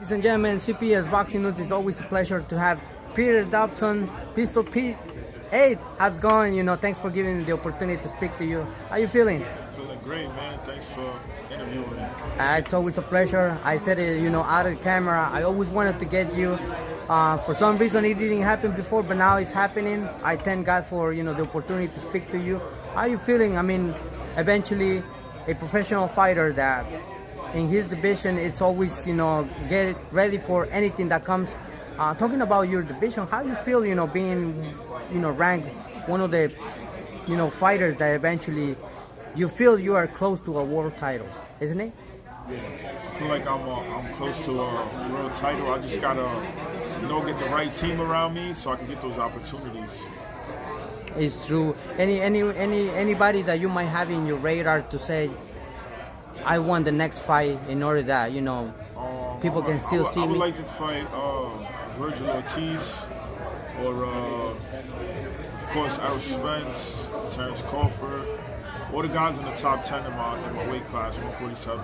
Ladies and gentlemen, CPS Boxing News, is always a pleasure to have Peter Dobson, Pistol Pete. Hey, how's it going? Thanks for giving me the opportunity to speak to you. How you feeling? Feeling great, man. Thanks for interviewing me. It's always a pleasure. I said it, out of the camera. I always wanted to get you. For some reason, it didn't happen before, but now it's happening. I thank God for, the opportunity to speak to you. How you feeling? I mean, eventually, a professional fighter that in his division, it's always, get ready for anything that comes. Talking about your division, how you feel, being, ranked one of the, fighters that eventually you feel you are close to a world title, isn't it? Yeah, I feel like I'm close to a world title. I just gotta, get the right team around me so I can get those opportunities. It's true. Anybody that you might have in your radar to say, I want the next fight in order that people can still see me? I would like to fight Vergil Ortiz, or of course Errol, Spence, Terence, Crawford, all the guys in the top 10 in my weight class, 147.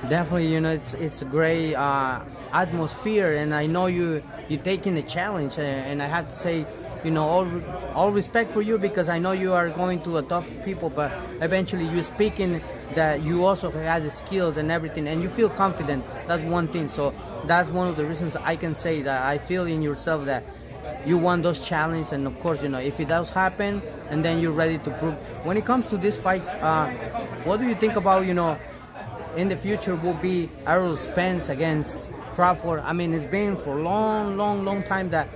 Definitely, it's a great atmosphere, and I know you're taking the challenge, and I have to say, all respect for you, because I know you are going to a tough people, but eventually you're speaking that you also have the skills and everything, and you feel confident. That's one thing. So that's one of the reasons I can say that I feel in yourself that you want those challenges, and of course, if it does happen, and then you're ready to prove. When it comes to these fights, what do you think about, in the future will be Errol Spence against Crawford? I mean, it's been for a long time that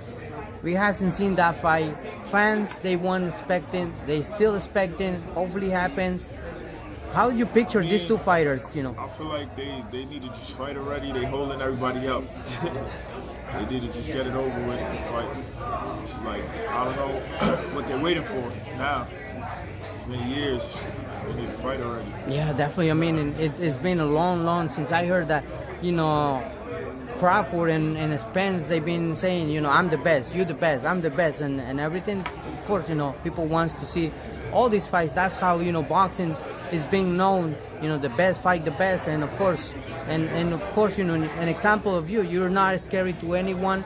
we hasn't seen that fight. Fans, they weren't expecting, they still expecting, hopefully happens. How do you picture these two fighters, I feel like they need to just fight already. They holding everybody up. They need to just get it over with and fight. It's like, I don't know what they're waiting for now. It's many years. They need to fight already. Yeah, definitely. I mean, it's been a long since I heard that, Crawford and Spence, they've been saying, I'm the best, you're the best, I'm the best, and everything. Of course, people wants to see all these fights. That's how, boxing is being known, the best fight the best, and of course, an example of you're not scary to anyone.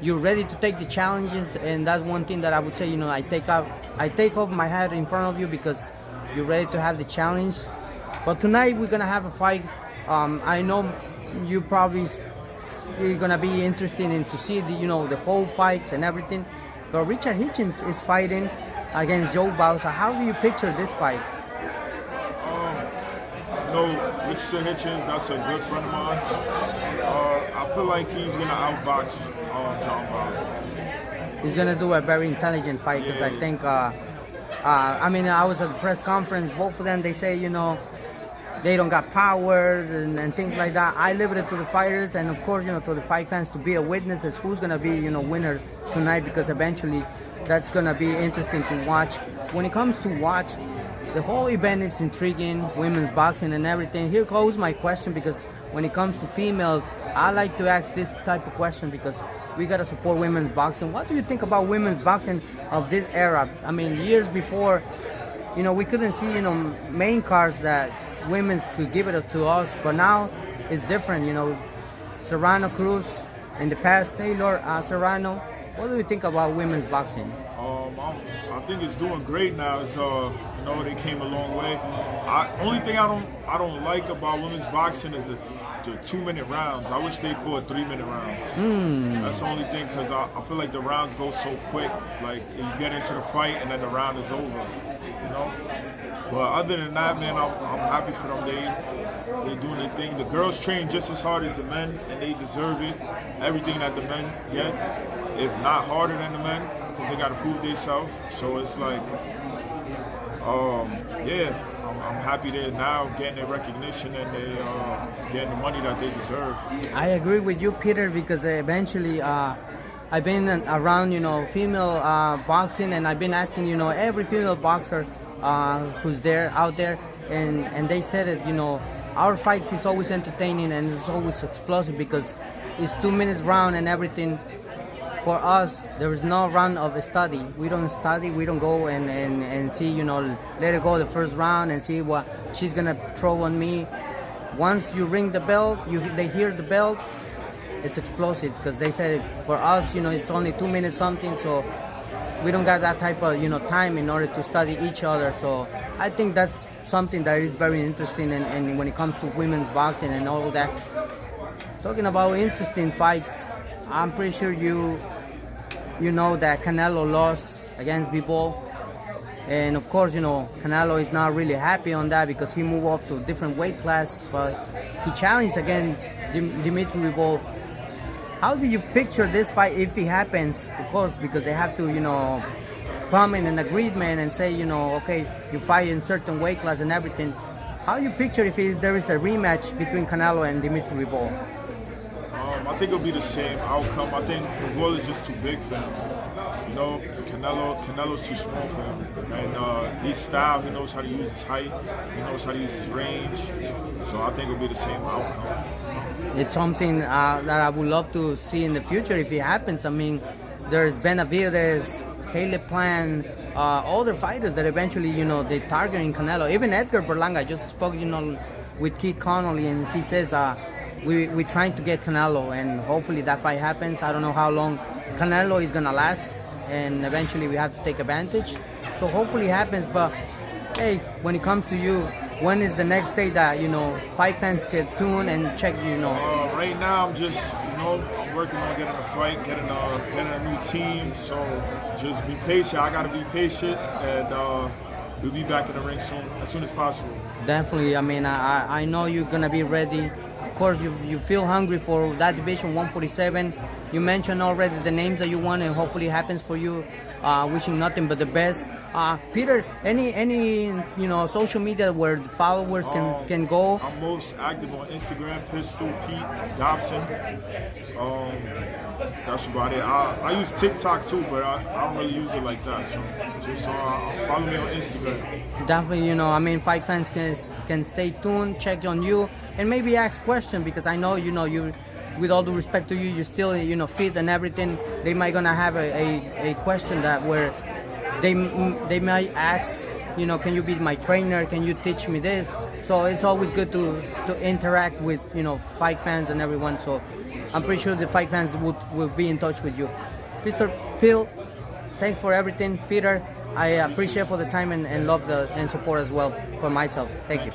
You're ready to take the challenges, and that's one thing that I would say, I take off my hat in front of you because you're ready to have the challenge. But tonight we're gonna have a fight. I know you probably gonna be interested in to see the whole fights and everything. But Richard Hitchens is fighting against Joe Bausa. How do you picture this fight? Richard Hitchens, that's a good friend of mine. I feel like he's gonna outbox John Bausa. He's gonna do a very intelligent fight, because I think. I was at the press conference. Both of them, they say, they don't got power and things like that. I leave it to the fighters, and of course, to the fight fans to be a witness as who's gonna be, winner tonight, because eventually that's gonna be interesting to watch. When it comes to watch, the whole event is intriguing, women's boxing and everything. Here goes my question, because when it comes to females, I like to ask this type of question because we gotta support women's boxing. What do you think about women's boxing of this era? I mean, years before, we couldn't see, main cards that women could give it to us, but now it's different. Serrano, Cruz, in the past, Taylor, Serrano. What do you think about women's boxing? I think it's doing great now. It's they came a long way. Only thing I don't like about women's boxing is the 2-minute rounds. I wish they fought 3-minute rounds. That's the only thing, because I feel like the rounds go so quick. Like, you get into the fight and then the round is over. But other than that, man, I'm happy for them. They're doing their thing. The girls train just as hard as the men, and they deserve it. Everything that the men get, if not harder than the men, because they got to prove themselves. So it's like, I'm happy they're now getting their recognition, and they getting the money that they deserve. I agree with you, Peter, because eventually I've been around, female boxing, and I've been asking, every female boxer who's out there, and they said it, our fights is always entertaining and it's always explosive because it's 2 minutes round and everything. For us, there is no round of study. We don't study, we don't go and see, let it go the first round and see what she's gonna throw on me. Once you ring the bell, they hear the bell, it's explosive because they said for us, it's only 2 minutes something, so we don't got that type of time in order to study each other. So I think that's something that is very interesting, and when it comes to women's boxing and all that. Talking about interesting fights, I'm pretty sure you know that Canelo lost against Bivol. And of course, Canelo is not really happy on that because he moved up to a different weight class, but he challenged again Dimitri Bivol. How do you picture this fight if it happens? Of course, because they have to, come in an agreement and say, okay, you fight in certain weight class and everything. How you picture if there is a rematch between Canelo and Dimitri Bivol? I think it'll be the same outcome. I think Bivol is just too big for him. Canelo's too small for him. And his style, he knows how to use his height, he knows how to use his range. So I think it'll be the same outcome. It's something that I would love to see in the future if it happens. I mean, there's Benavides, Caleb Plant, other fighters that eventually, they targeting Canelo. Even Edgar Berlanga, I just spoke, with Keith Connolly, and he says we're trying to get Canelo, and hopefully that fight happens. I don't know how long Canelo is gonna last, and eventually we have to take advantage. So hopefully it happens. But hey, when it comes to you, when is the next day that fight fans can tune and check? Right now I'm just I'm working on getting a fight, getting a new team. So just be patient. I gotta be patient, and we'll be back in the ring soon, as soon as possible. Definitely. I mean, I know you're gonna be ready. Of course, you feel hungry for that division 147. You mentioned already the names that you want, and hopefully it happens for you. Wishing nothing but the best. Peter, any social media where the followers can go? I'm most active on Instagram, Pistol Pete Dobson. That's about it. I use TikTok too, but I don't really use it like that. So just follow me on Instagram. Definitely, fight fans can stay tuned, check on you, and maybe ask questions, because I know you. With all due respect to you, you're still fit and everything. They might gonna have a question that where they might ask, can you be my trainer? Can you teach me this? So it's always good to interact with fight fans and everyone. So I'm pretty sure the fight fans will be in touch with you. Mr. Phil, thanks for everything. Peter, I appreciate for the time and love and support as well for myself. Thank you.